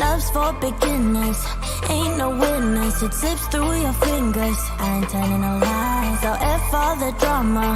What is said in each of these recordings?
Love's for beginners, ain't no winners. It slips through your fingers, I ain't telling no lies. So F all the drama,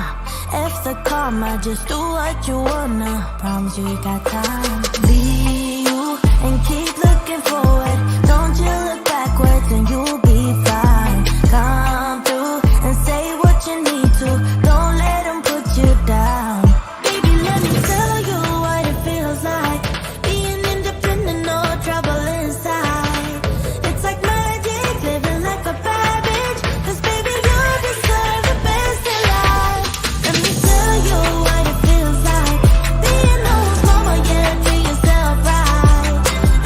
F the karma. Just do what you wanna, promise you got time. Be you and keep looking forward. Don't you look backwards and you'll be fine. Come through and say what you need to. Don't let them put you down. Baby, let me tell you what it feels like. Being independent, no trouble inside. It's like magic, living like a bad bitch. 'Cause baby, you deserve the best in life. Let me tell you what it feels like. Being those mama, yeah, treat yourself right.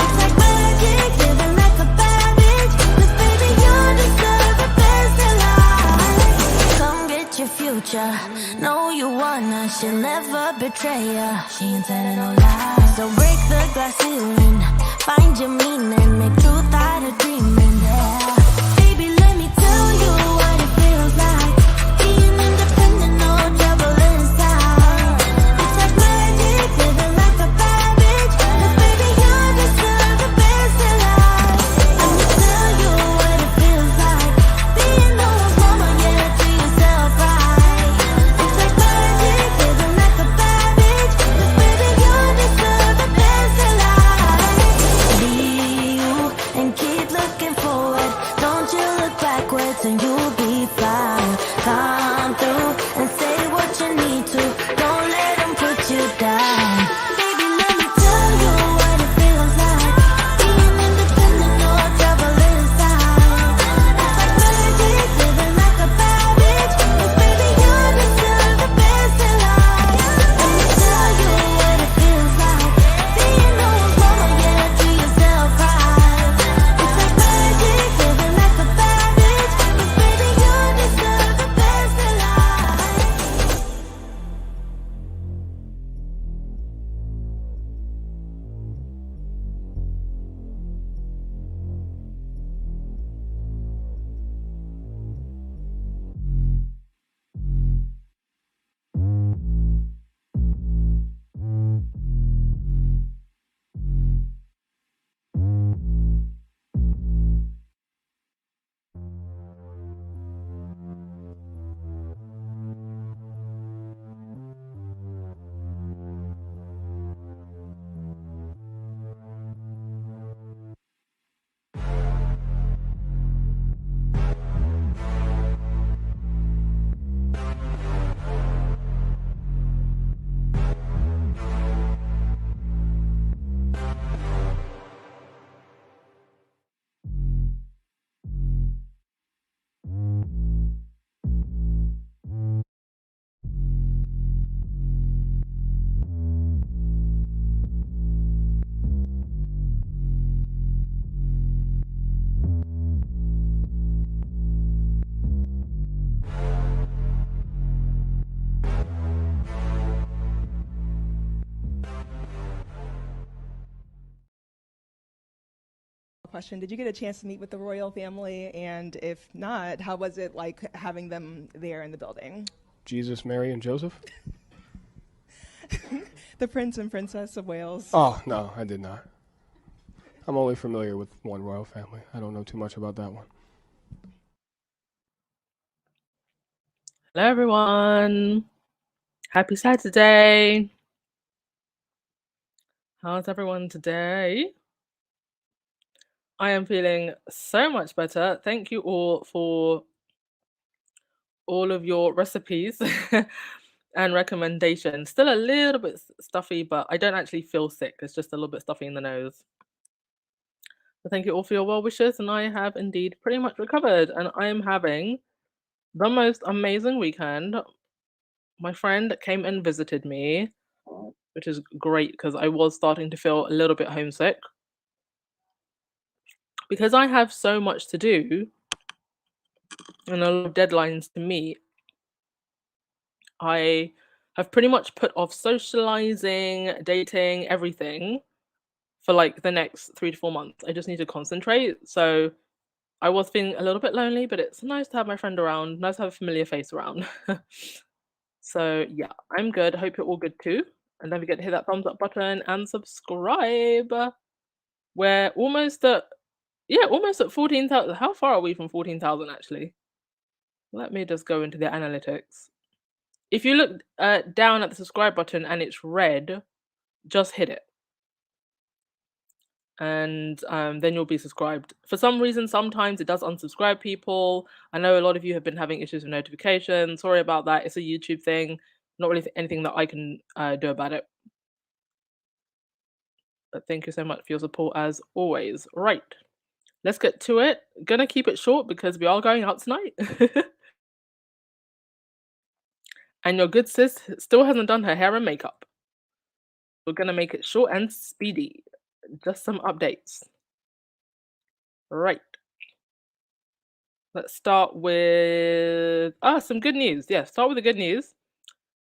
It's like magic, living like a bad bitch. 'Cause baby, you deserve the best in life. Come get your future, know you wanna. She'll never betray ya, she ain't telling no lies. So break the glass ceiling, find your meaning, make truth out of dreaming, yeah. Baby, let me tell you what it feels like. Being independent, no trouble inside. It's like magic, living like a bad bitch. 'Cause baby, you deserve the best in life. Let me tell you what it feels like. Being those mama, yeah, treat yourself right. It's like magic, living like a bad bitch. 'Cause baby, you deserve the best in life. Be you and keep looking forward. Don't you look backwards and you'll be fine. Come through and say what you need to. Don't let them put you down. Baby, let me tell you what it feels like. Being independent, no trouble inside. It's like magic, living like a bad bitch. 'Cause baby, you deserve the best in life. Let me tell you what it feels like. Being those mama, yeah, treat yourself right. It's like magic, living like a bad bitch. 'Cause baby, you deserve the best in life. Question: did you get a chance to meet with the royal family? And if not, how was it like having them there in the building? Jesus, Mary, and Joseph? The Prince and Princess of Wales. Oh, no, I did not. I'm only familiar with one royal family. I don't know too much about that one. Hello, everyone. Happy Saturday. How's everyone today? I am feeling so much better. Thank you all for all of your recipes and recommendations. Still a little bit stuffy, but I don't actually feel sick. It's just a little bit stuffy in the nose. But thank you all for your well wishes, and I have indeed pretty much recovered. And I am having the most amazing weekend. My friend came and visited me, which is great because I was starting to feel a little bit homesick. Because I have so much to do and a lot of deadlines to meet, I have pretty much put off socializing, dating, everything for like the next 3 to 4 months. I just need to concentrate. So I was feeling a little bit lonely, but it's nice to have my friend around, nice to have a familiar face around. So yeah, I'm good. Hope you're all good too. And don't forget to hit that thumbs up button and subscribe. We're almost at 14,000. How far are we from 14,000 actually? Let me just go into the analytics. If you look down at the subscribe button and it's red, just hit it. And then you'll be subscribed. For some reason, sometimes it does unsubscribe people. I know a lot of you have been having issues with notifications. Sorry about that. It's a YouTube thing. Not really anything that I can do about it. But thank you so much for your support as always. Right. Let's get to it. Gonna keep it short because we are going out tonight. And your good sis still hasn't done her hair and makeup. We're gonna make it short and speedy. Just some updates. Right. Let's start with some good news. Yeah, start with the good news.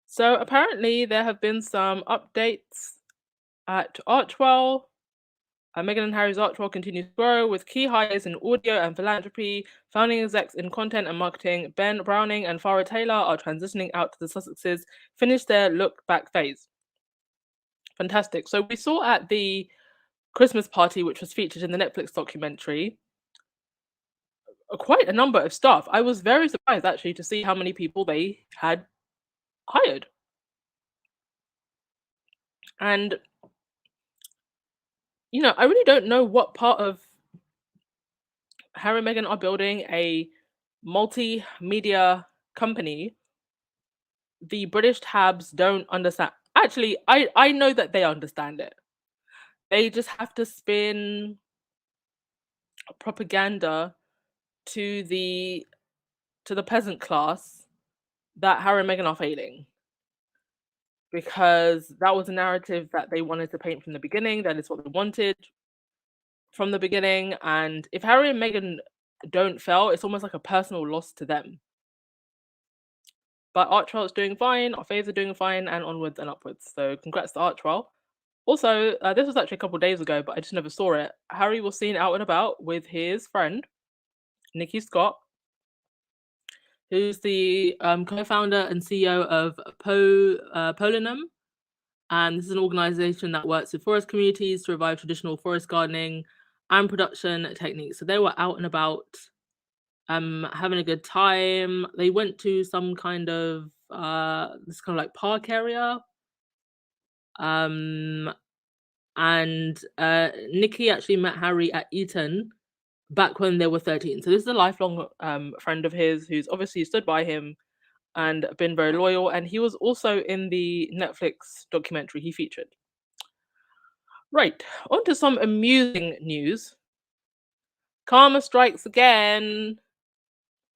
So apparently there have been some updates at Archwell. Meghan and Harry's Archwell continues to grow with key hires in audio and philanthropy. Founding execs in content and marketing, Ben Browning and Farah Taylor, are transitioning out to the Sussexes, finish their look back phase. Fantastic. So we saw at the Christmas party, which was featured in the Netflix documentary, quite a number of staff. I was very surprised actually to see how many people they had hired. And I really don't know what part of Harry and Meghan are building a multimedia company the British tabs don't understand. Actually, I know that they understand it. They just have to spin propaganda to the peasant class that Harry and Meghan are failing. Because that was a narrative that they wanted to paint from the beginning. That is what they wanted from the beginning. And if Harry and Meghan don't fail, it's almost like a personal loss to them. But Archwell is doing fine, our faves are doing fine, and onwards and upwards. So congrats to Archwell. Also, this was actually a couple of days ago, but I just never saw it. Harry was seen out and about with his friend, Nikki Scott, who's the co-founder and CEO of Polinum. And this is an organization that works with forest communities to revive traditional forest gardening and production techniques. So they were out and about having a good time. They went to some kind of this kind of like park area. And Nikki actually met Harry at Eton back when they were 13. So this is a lifelong friend of his who's obviously stood by him and been very loyal. And he was also in the Netflix documentary he featured. Right, on to some amusing news. Karma strikes again.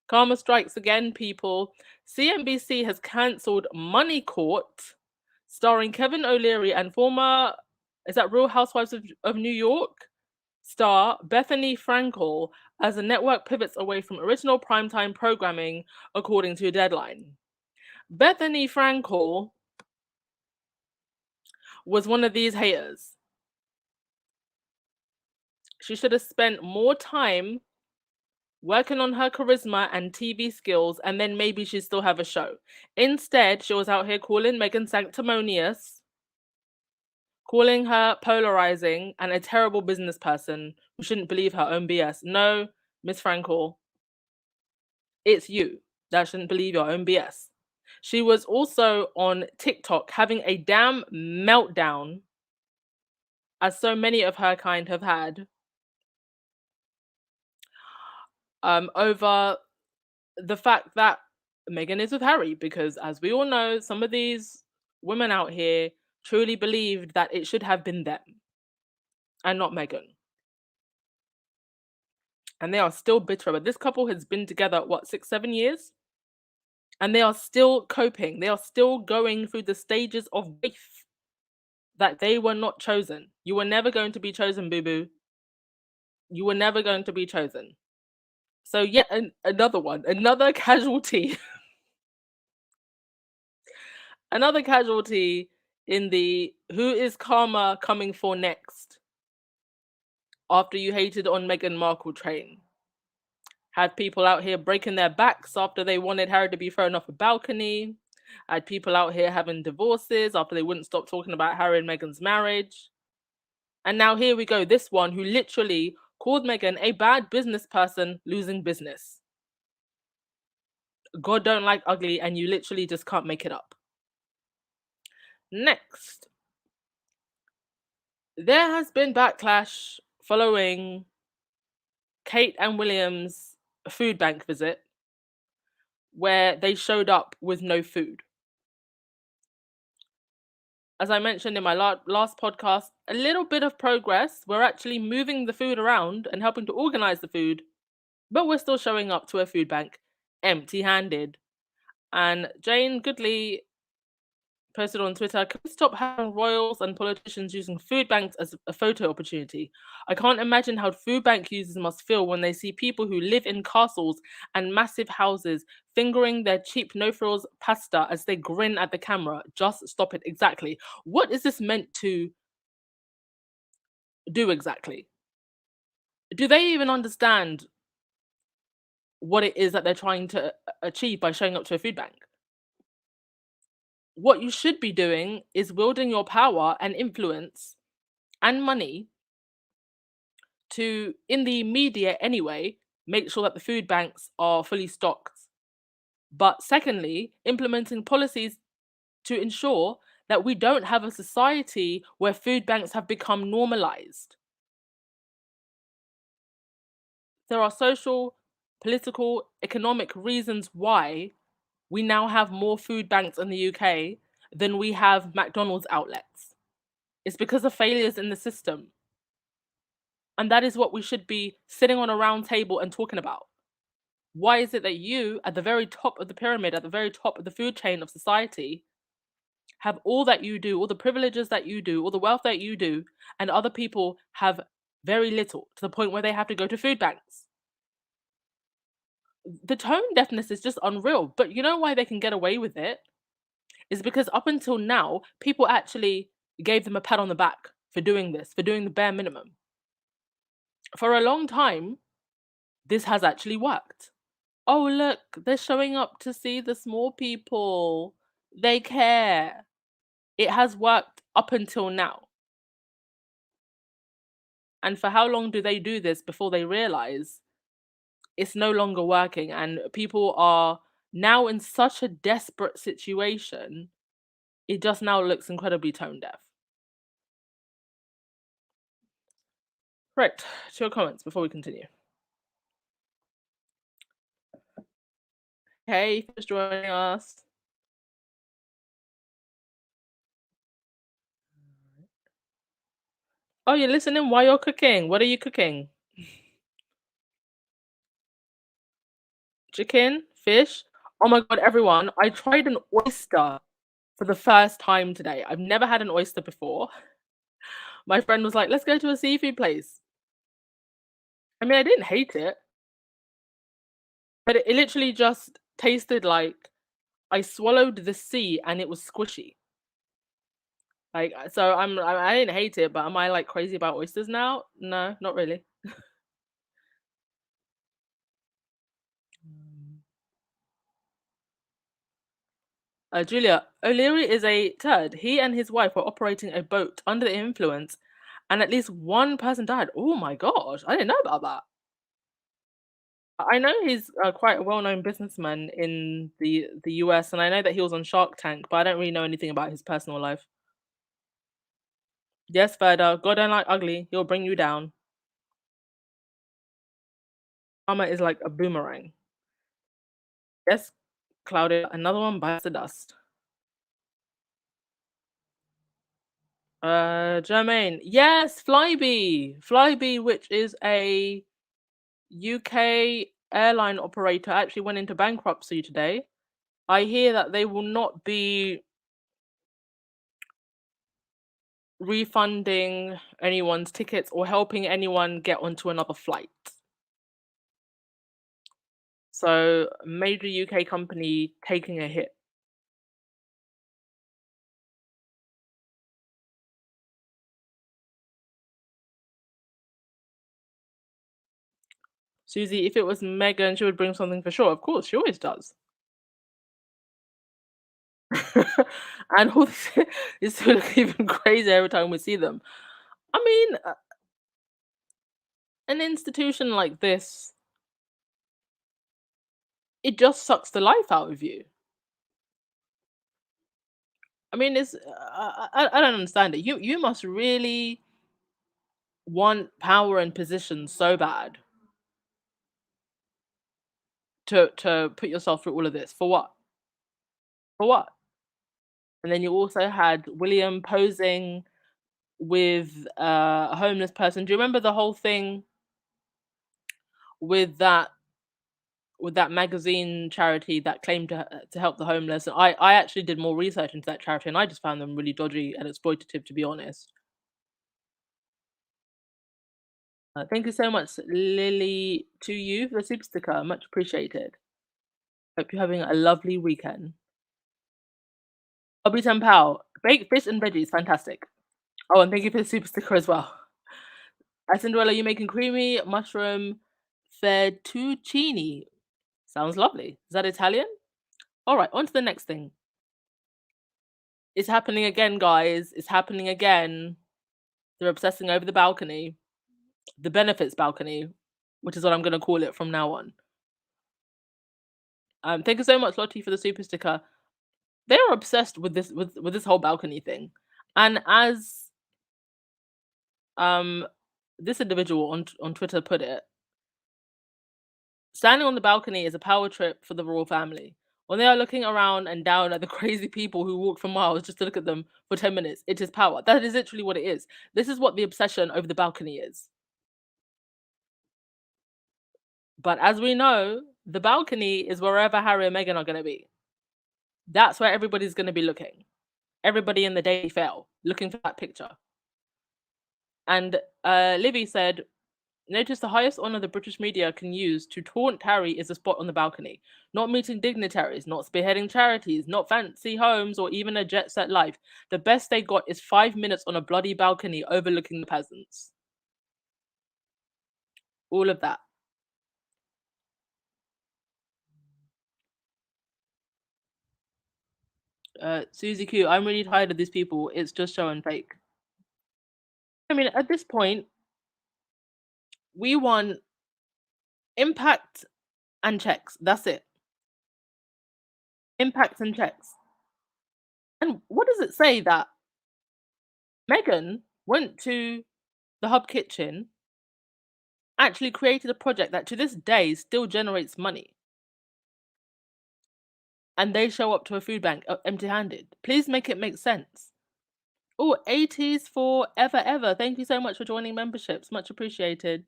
Karma strikes again, people. CNBC has cancelled Money Court, starring Kevin O'Leary and former, is that Real Housewives of New York star Bethany Franco, as the network pivots away from original primetime programming, according to Deadline. Bethany Franco was one of these haters. She should have spent more time working on her charisma and TV skills, and then maybe she'd still have a show. Instead, she was out here calling Meghan sanctimonious, calling her polarizing, and a terrible business person who shouldn't believe her own BS. No, Miss Frankel, it's you that shouldn't believe your own BS. She was also on TikTok having a damn meltdown, as so many of her kind have had, over the fact that Meghan is with Harry, because as we all know, some of these women out here truly believed that it should have been them and not Meghan. And they are still bitter. But this couple has been together, 6-7 years? And they are still coping. They are still going through the stages of grief that they were not chosen. You were never going to be chosen, boo-boo. You were never going to be chosen. So yet another one, another casualty. Another casualty in the who is karma coming for next after you hated on Meghan Markle train. Had people out here breaking their backs after they wanted Harry to be thrown off a balcony. Had people out here having divorces after they wouldn't stop talking about Harry and Meghan's marriage. And now here we go, this one who literally called Meghan a bad business person losing business. God don't like ugly, and you literally just can't make it up. Next, there has been backlash following Kate and William's food bank visit, where they showed up with no food. As I mentioned in my last podcast, a little bit of progress. We're actually moving the food around and helping to organize the food, but we're still showing up to a food bank empty-handed. And Jane Goodley posted on Twitter, "Can we stop having royals and politicians using food banks as a photo opportunity? I can't imagine how food bank users must feel when they see people who live in castles and massive houses fingering their cheap no-frills pasta as they grin at the camera. Just stop it." Exactly. What is this meant to do exactly? Do they even understand what it is that they're trying to achieve by showing up to a food bank? What you should be doing is wielding your power and influence and money to, in the media anyway, make sure that the food banks are fully stocked. But secondly, implementing policies to ensure that we don't have a society where food banks have become normalized. There are social, political, economic reasons why we now have more food banks in the UK than we have McDonald's outlets. It's because of failures in the system. And that is what we should be sitting on a round table and talking about. Why is it that you, at the very top of the pyramid, at the very top of the food chain of society, have all that you do, all the privileges that you do, all the wealth that you do, and other people have very little, to the point where they have to go to food banks? The tone deafness is just unreal. But you know why they can get away with it? Is because up until now, people actually gave them a pat on the back for doing this, for doing the bare minimum. For a long time, this has actually worked. Oh, look, they're showing up to see the small people. They care. It has worked up until now. And for how long do they do this before they realize it's no longer working and people are now in such a desperate situation? It just now looks incredibly tone deaf. Right, to your comments before we continue. Hey, thanks for joining us. Oh, you're listening while you're cooking. What are you cooking? Chicken? Fish? Oh my god, everyone, I tried an oyster for the first time today. I've never had an oyster before. My friend was like, let's go to a seafood place. I mean, I didn't hate it, but it literally just tasted like I swallowed the sea and it was squishy. Like, so I didn't hate it, but am I like crazy about oysters now? No, not really. Julia, O'Leary is a turd. He and his wife were operating a boat under the influence, and at least one person died. Oh my gosh, I didn't know about that. I know he's quite a well-known businessman in the US, and I know that he was on Shark Tank, but I don't really know anything about his personal life. Yes, Ferda, God don't like ugly. He'll bring you down. Karma is like a boomerang. Yes, Claudia, another one bites the dust. Jermaine, yes, Flybe, which is a UK airline operator, actually went into bankruptcy today. I hear that they will not be refunding anyone's tickets or helping anyone get onto another flight. So, major UK company taking a hit. Susie, if it was Megan, she would bring something for sure. Of course, she always does. And all this is to look even crazier every time we see them. I mean, an institution like this, it just sucks the life out of you. I mean, it's I don't understand it. You must really want power and position so bad to put yourself through all of this for what? For what? And then you also had William posing with a homeless person. Do you remember the whole thing with that magazine charity that claimed to help the homeless? And I actually did more research into that charity, and I just found them really dodgy and exploitative, to be honest. Thank you so much, Lily, to you for the super sticker. Much appreciated. Hope you're having a lovely weekend. Bobby Pal, baked fish and veggies, fantastic. Oh, and thank you for the super sticker as well. Cinderella, you making creamy mushroom fettuccine. Sounds lovely. Is that Italian? All right, on to the next thing. It's happening again, guys. It's happening again. They're obsessing over the balcony, the benefits balcony, which is what I'm going to call it from now on. Thank you so much, Lottie, for the super sticker. They're obsessed with this whole balcony thing, and as this individual on Twitter put it, standing on the balcony is a power trip for the royal family. When they are looking around and down at the crazy people who walk for miles just to look at them for 10 minutes, it is power. That is literally what it is. This is what the obsession over the balcony is. But as we know, the balcony is wherever Harry and Meghan are going to be. That's where everybody's going to be looking. Everybody in the Daily Fail looking for that picture. And Livy said, notice the highest honor the British media can use to taunt Harry is a spot on the balcony. Not meeting dignitaries, not spearheading charities, not fancy homes, or even a jet set life. The best they got is 5 minutes on a bloody balcony overlooking the peasants. All of that. Susie Q, I'm really tired of these people. It's just show and fake. I mean, at this point, we want impact and checks. That's it. Impact and checks. And what does it say that Meghan went to the Hub Kitchen, actually created a project that to this day still generates money, and they show up to a food bank empty-handed? Please make it make sense. Oh, 80s for ever. Thank you so much for joining memberships. Much appreciated.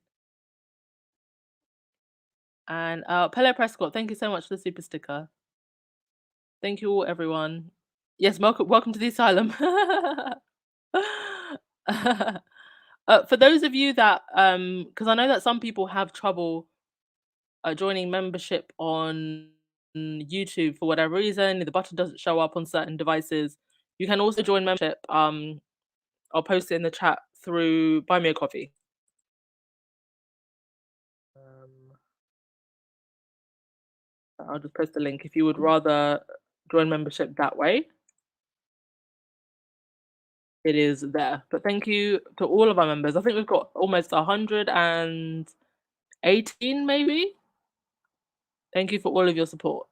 And Pele Prescott, thank you so much for the super sticker. Thank you all, everyone. Yes, welcome to the asylum. For those of you that, because I know that some people have trouble joining membership on YouTube for whatever reason, the button doesn't show up on certain devices. You can also join membership. I'll post it in the chat through Buy Me a Coffee. I'll just post the link if you would rather join membership that way. It is there. But thank you to all of our members. I think we've got almost 118 maybe. Thank you for all of your support.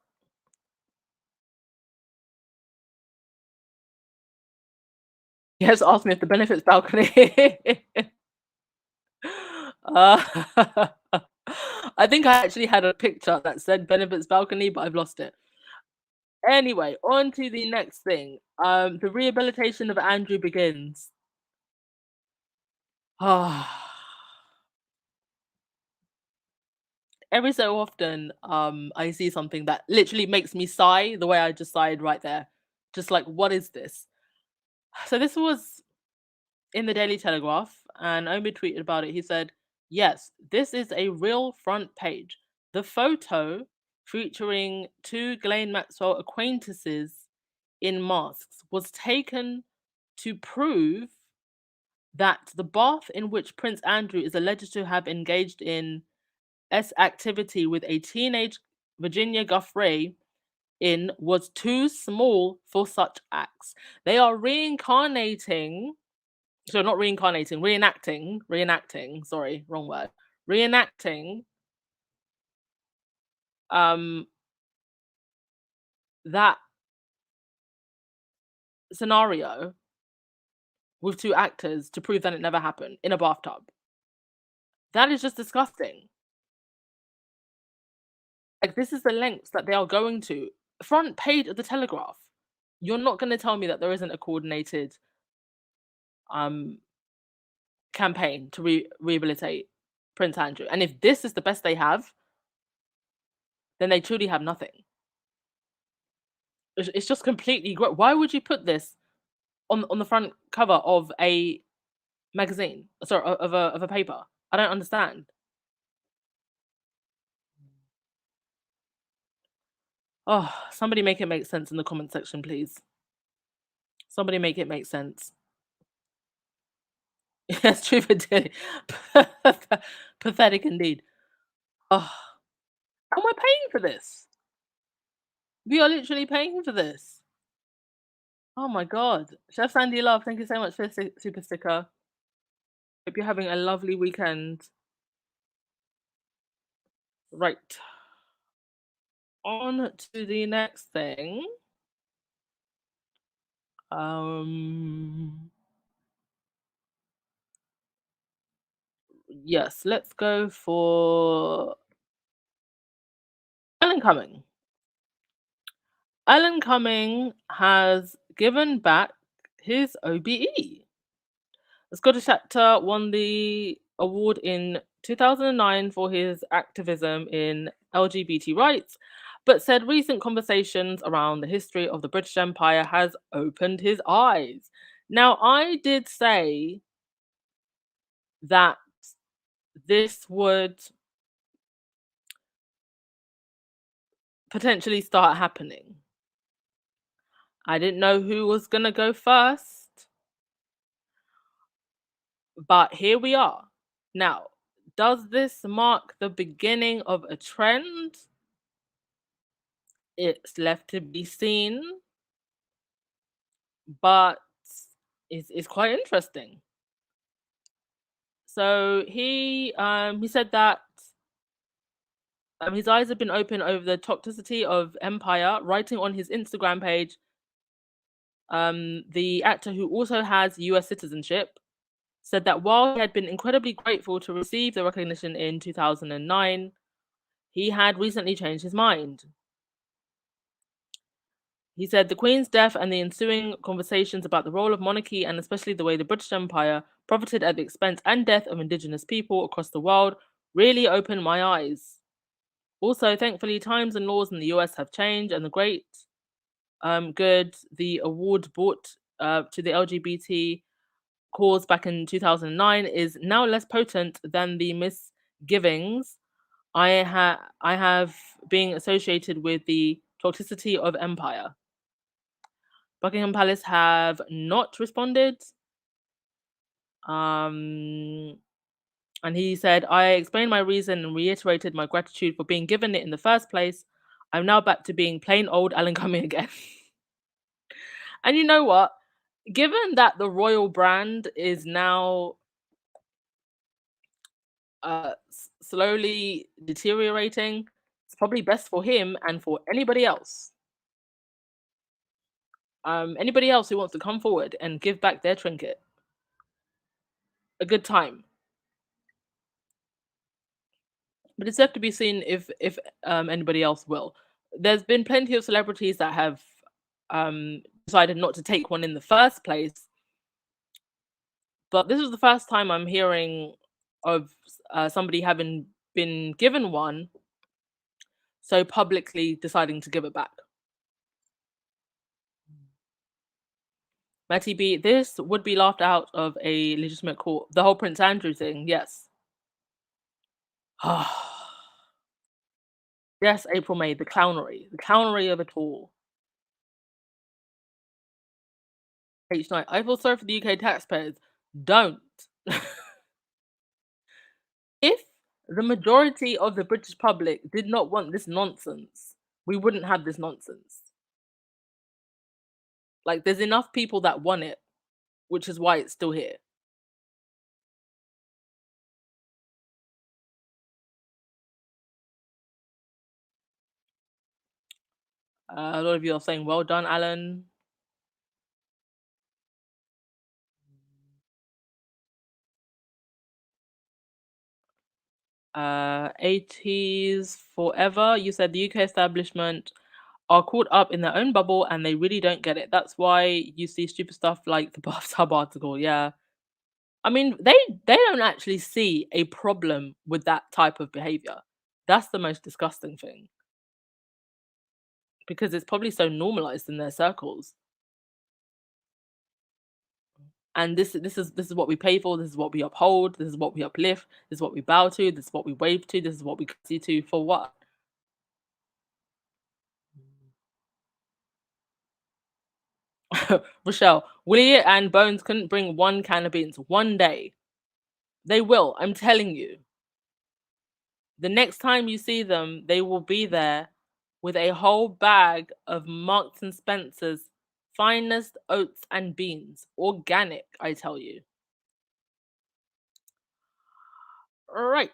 Yes, ask me if the benefits balcony. I think I actually had a picture that said benefits balcony, but I've lost it. Anyway, on to the next thing. The rehabilitation of Andrew begins. Every so often, I see something that literally makes me sigh the way I just sighed right there. Just like, what is this? So this was in the Daily Telegraph, and Omi tweeted about it. He said, yes, this is a real front page. The photo featuring two Ghislaine Maxwell acquaintances in masks was taken to prove that the bath in which Prince Andrew is alleged to have engaged in activity with a teenage Virginia Giuffre in was too small for such acts. They are reincarnating So not reincarnating, reenacting, sorry, wrong word. Reenacting that scenario with 2 actors to prove that it never happened in a bathtub. That is just disgusting. Like, this is the lengths that they are going to. Front page of the Telegraph. You're not gonna tell me that there isn't a coordinated um campaign to rehabilitate Prince Andrew. And if this is the best they have, then they truly have nothing. It's just completely why would you put this on the front cover of a magazine? Sorry, of a paper. I don't understand. Oh, somebody make it make sense in the comment section, please. Somebody make it make sense. Yes, true for daily. Pathetic indeed. Oh, and we're paying for this. We are literally paying for this. Oh my god. Chef Sandy Love, thank you so much for the super sticker. Hope you're having a lovely weekend. Right. On to the next thing. Yes, let's go for Ellen Cumming. Ellen Cumming has given back his OBE. The Scottish actor won the award in 2009 for his activism in LGBT rights, but said recent conversations around the history of the British Empire has opened his eyes. Now, I did say that this would potentially start happening. I didn't know who was going to go first, but here we are. Now, does this mark the beginning of a trend? It's left to be seen, but it's quite interesting. So he said that his eyes have been open over the toxicity of empire, writing on his Instagram page. The actor, who also has US citizenship, said that while he had been incredibly grateful to receive the recognition in 2009, he had recently changed his mind. He said the Queen's death and the ensuing conversations about the role of monarchy, and especially the way the British Empire profited at the expense and death of indigenous people across the world, really opened my eyes. Also, thankfully, times and laws in the US have changed, and the great good the award brought to the LGBT cause back in 2009 is now less potent than the misgivings I have being associated with the toxicity of empire. Buckingham Palace have not responded. And he said, I explained my reason and reiterated my gratitude for being given it in the first place. I'm now back to being plain old Alan Cumming again. And you know what? Given that the royal brand is now slowly deteriorating, it's probably best for him and for anybody else. Anybody else who wants to come forward and give back their trinket. A good time. But it's left to be seen if anybody else will. There's been plenty of celebrities that have decided not to take one in the first place. But this is the first time I'm hearing of somebody having been given one, so publicly deciding to give it back. Matty B, this would be laughed out of a legitimate court. The whole Prince Andrew thing, yes. Yes, April May, the clownery of it all. H9, I feel sorry for the UK taxpayers. Don't. If the majority of the British public did not want this nonsense, we wouldn't have this nonsense. Like, there's enough people that want it, which is why it's still here. A lot of you are saying, well done, Alan. '80s forever. You said the UK establishment are caught up in their own bubble and they really don't get it. That's why you see stupid stuff like the bathtub article. Yeah. I mean, they don't actually see a problem with that type of behavior. That's the most disgusting thing. Because it's probably so normalized in their circles. And this is what we pay for, this is what we uphold, this is what we uplift, this is what we bow to, this is what we wave to, this is what we see to, for what? Rochelle, Willie and Bones couldn't bring one can of beans one day. They will, I'm telling you. The next time you see them, they will be there with a whole bag of Marks and Spencer's finest oats and beans. Organic, I tell you. Right.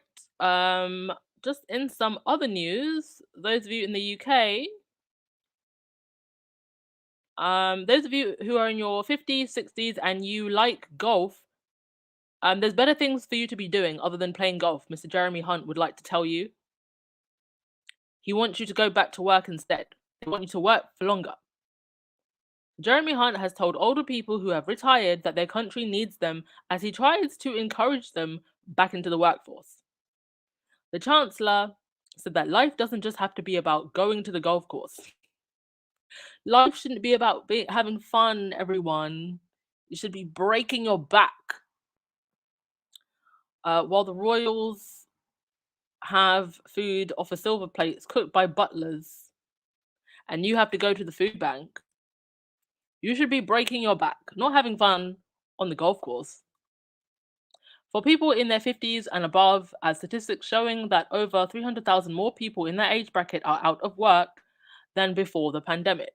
Just in some other news, those of you in the UK, those of you who are in your 50s, 60s, and you like golf, there's better things for you to be doing other than playing golf. Mr. Jeremy Hunt would like to tell you. He wants you to go back to work instead. They want you to work for longer. Jeremy Hunt has told older people who have retired that their country needs them as he tries to encourage them back into the workforce. The Chancellor said that life doesn't just have to be about going to the golf course. Life shouldn't be about having fun, everyone. You should be breaking your back. While the royals have food off of silver plates cooked by butlers, and you have to go to the food bank, you should be breaking your back, not having fun on the golf course. For people in their 50s and above, as statistics showing that over 300,000 more people in that age bracket are out of work than before the pandemic.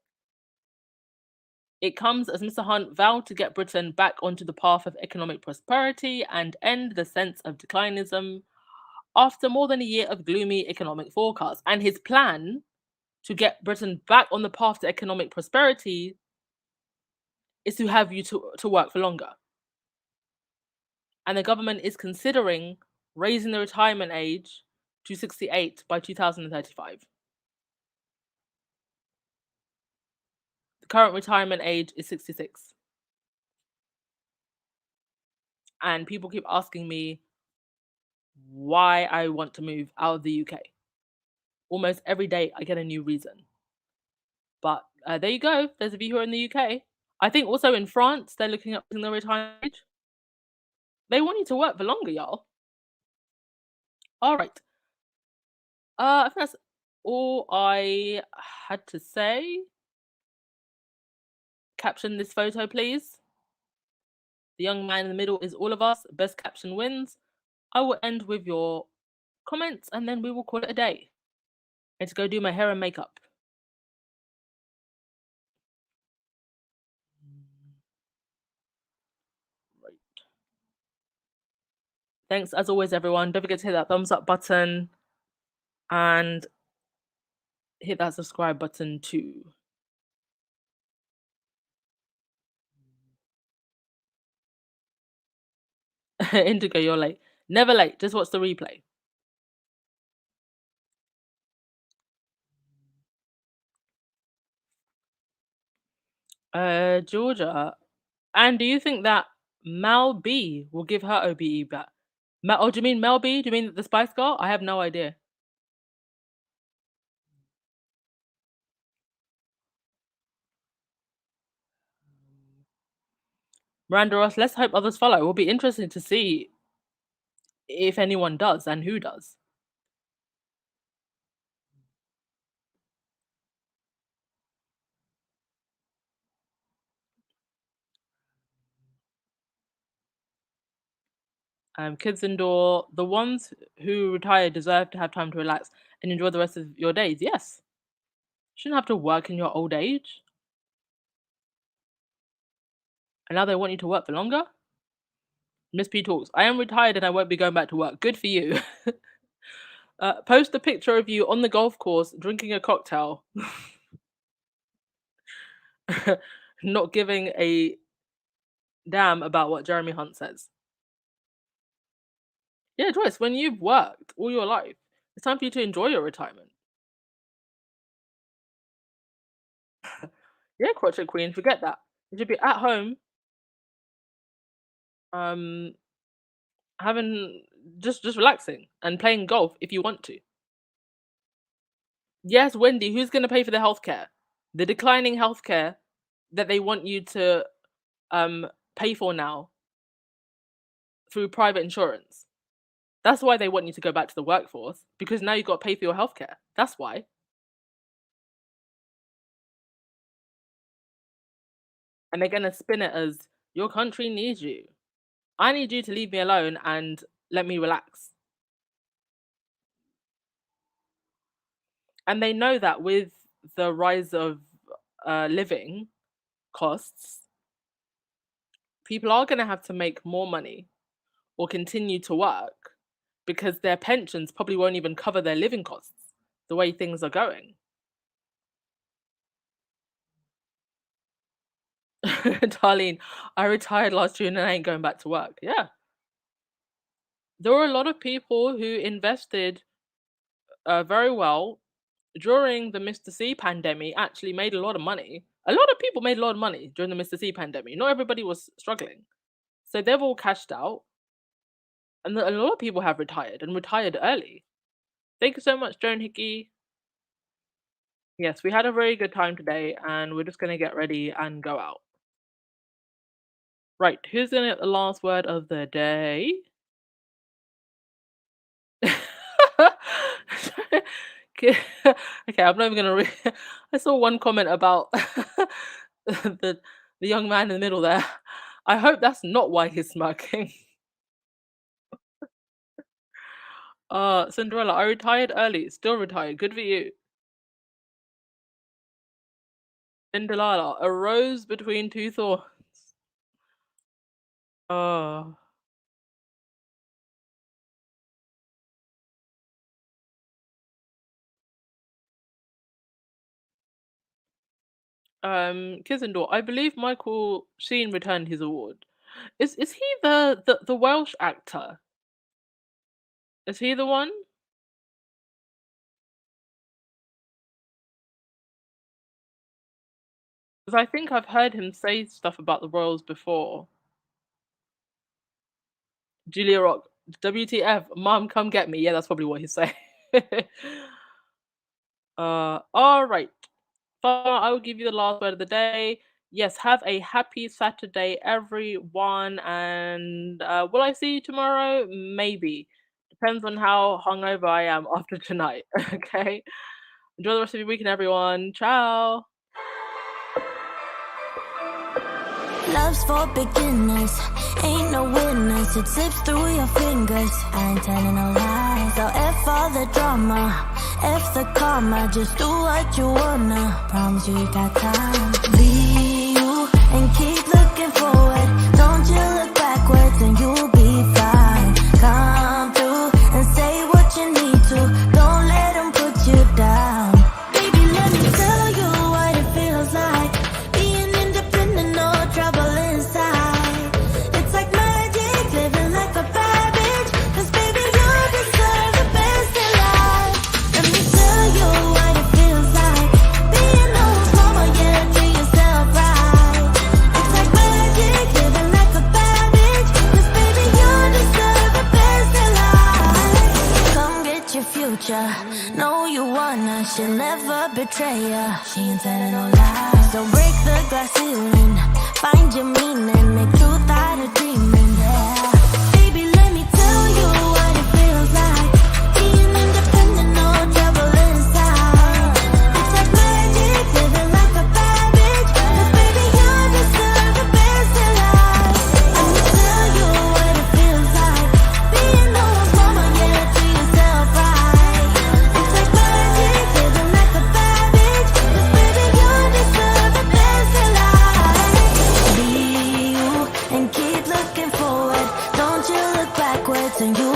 It comes as Mr. Hunt vowed to get Britain back onto the path of economic prosperity and end the sense of declinism after more than a year of gloomy economic forecasts. And his plan to get Britain back on the path to economic prosperity is to have you to work for longer. And the government is considering raising the retirement age to 68 by 2035. The current retirement age is 66. And people keep asking me why I want to move out of the UK. Almost every day I get a new reason. But there you go. Those of you who are in the UK. I think also in France, they're looking at raising the retirement age. They want you to work for longer, y'all. All right. I think that's all I had to say. Caption this photo, please. The young man in the middle is all of us. Best caption wins. I will end with your comments and then we will call it a day. I need to go do my hair and makeup. Right. Thanks as always, everyone. Don't forget to hit that thumbs up button and hit that subscribe button too. Indigo, you're late. Never late. Just watch the replay. Georgia. And do you think that Mel B will give her OBE back? Oh, do you mean Mel B? Do you mean the Spice Girl? I have no idea. Miranda Ross, let's hope others follow. It will be interesting to see if anyone does and who does. Kids indoor, the ones who retire deserve to have time to relax and enjoy the rest of your days. Yes. Shouldn't have to work in your old age. And now they want you to work for longer? Miss P talks. I am retired and I won't be going back to work. Good for you. Post a picture of you on the golf course drinking a cocktail. not giving a damn about what Jeremy Hunt says. Yeah, Joyce, when you've worked all your life, it's time for you to enjoy your retirement. Yeah, crotchet queen, forget that. You should be at home, um, having just relaxing and playing golf if you want to. Yes, Wendy, who's going to pay for the healthcare? The declining healthcare that they want you to pay for now through private insurance. That's why they want you to go back to the workforce, because now you've got to pay for your healthcare. That's why. And they're going to spin it as your country needs you. I need you to leave me alone and let me relax. And they know that with the rise of living costs, people are going to have to make more money or continue to work because their pensions probably won't even cover their living costs the way things are going. Darlene, I retired last June and I ain't going back to work. Yeah. There were a lot of people who invested very well during the Mr. C pandemic, actually made a lot of money. A lot of people made a lot of money during the Mr. C pandemic. Not everybody was struggling. So they've all cashed out. And a lot of people have retired and retired early. Thank you so much, Joan Hickey. Yes, we had a very good time today and we're just going to get ready and go out. Right, who's going to get the last word of the day? Okay, I'm not even going to read. I saw one comment about the young man in the middle there. I hope that's not why he's smirking. Cinderella, I retired early, still retired. Good for you. Cinderella, a rose between two thorns. Kissendor, I believe Michael Sheen returned his award. Is he the Welsh actor? Is he the one? Because I think I've heard him say stuff about the Royals before. Julia Rock, WTF, Mom, come get me. Yeah, that's probably what he's saying. All right. I will give you the last word of the day. Yes, have a happy Saturday, everyone. And will I see you tomorrow? Maybe. Depends on how hungover I am after tonight. Okay. Enjoy the rest of your weekend, everyone. Ciao. Love's for beginners, ain't no winners. It slips through your fingers. I ain't telling no lies. So F all the drama, F the karma. Just do what you wanna. Promise you got time. Be you and keep looking forward. Don't you look backwards and you'll be fine. Come through and say what you need to. Don't let them put you down. Baby, let me tell you what it feels like. Being independent, no trouble inside. It's like magic, living like a bad bitch. 'Cause baby, you deserve the best in life. Let me tell you what it feels like. Being old mama, yeah, treat yourself right. It's like magic, living like a bad bitch. 'Cause baby, you deserve the best in life. Come get your future. Know you wanna, she'll never betray ya. She ain't telling no lies. So break the glass ceiling, find your meaning, make truth out of dreaming. Yeah. Baby, let me tell you what it feels like. Being independent, no trouble inside. It's like magic, living like a bad bitch. 'Cause baby, you deserve the best in life. Let me tell you what it feels like. Being old mama, yeah, treat yourself right. It's like magic, living like a bad bitch. 'Cause baby, you deserve the best in life. Be you and keep looking forward. Don't you look backwards and you